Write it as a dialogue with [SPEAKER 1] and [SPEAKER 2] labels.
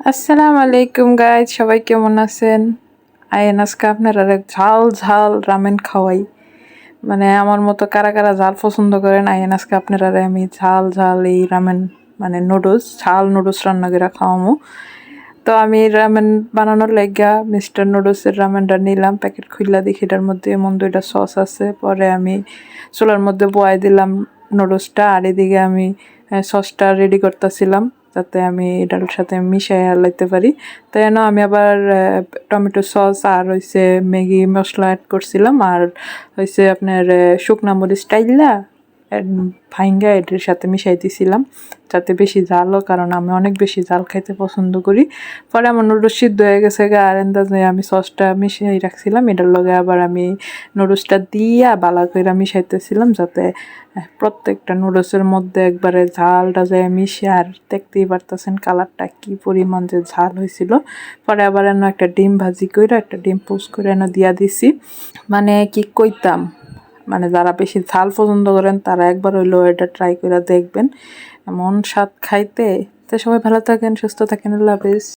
[SPEAKER 1] আসসালামু আলাইকুম গাইজ, সবাই কেমন আছেন? আইন আজকে আপনারা ঝাল ঝাল রামেন খাওয়াই। মানে আমার মতো কারা কারা ঝাল পছন্দ করেন, আইন আজকে আপনারা আমি ঝাল ঝাল এই রামেন মানে নুডলস, ঝাল নুডলস রান্না করে খাওয়ামু। তো আমি রামেন বানানোর লাইগা মিস্টার নুডলসের রামেনটা নিলাম, প্যাকেট খুললা দেখি এটার মধ্যে এমন দুইটা সস আছে। পরে আমি চুলার মধ্যে বয়াই দিলাম নুডলসটা, আর এদিকে আমি সসটা রেডি করতেছিলাম যাতে আমি এটার সাথে মিশাই লাইতে পারি। তাই জন্য আমি আবার টমেটো সস আর হইছে ম্যাগি মশলা অ্যাড করছিলাম, আর হইছে আপনার শুকনা মরিচ টাইলা ভাইঙ্গা এটার সাথে মিশাই দিছিলাম যাতে বেশি ঝাল হোক, কারণ আমি অনেক বেশি ঝাল খাইতে পছন্দ করি। পরে আমার নুডলস সিদ্ধ হয়ে গেছে গা, আর এন্দাজে আমি সসটা মিশিয়ে রাখছিলাম, এটার লগে আবার আমি নুডলসটা দিয়া বালা করে মিশাইতেছিলাম যাতে প্রত্যেকটা নুডলসের মধ্যে একবারে ঝালটা যায় মিশে। আর দেখতেই পারতেছেন কালারটা কি পরিমাণ যে ঝাল হয়েছিল। পরে আবার এনে একটা ডিম ভাজি করে একটা ডিম পোস্ট করে এনে দিয়া দিছি। মানে কি কইতাম, মানে যারা বেশি ঝাল পছন্দ করেন তারা একবার হইলেও এটা ট্রাই করে দেখবেন, এমন স্বাদ খাইতে। তো সবাই ভালো থাকেন, সুস্থ থাকেন, আল্লাহ হাফেজ।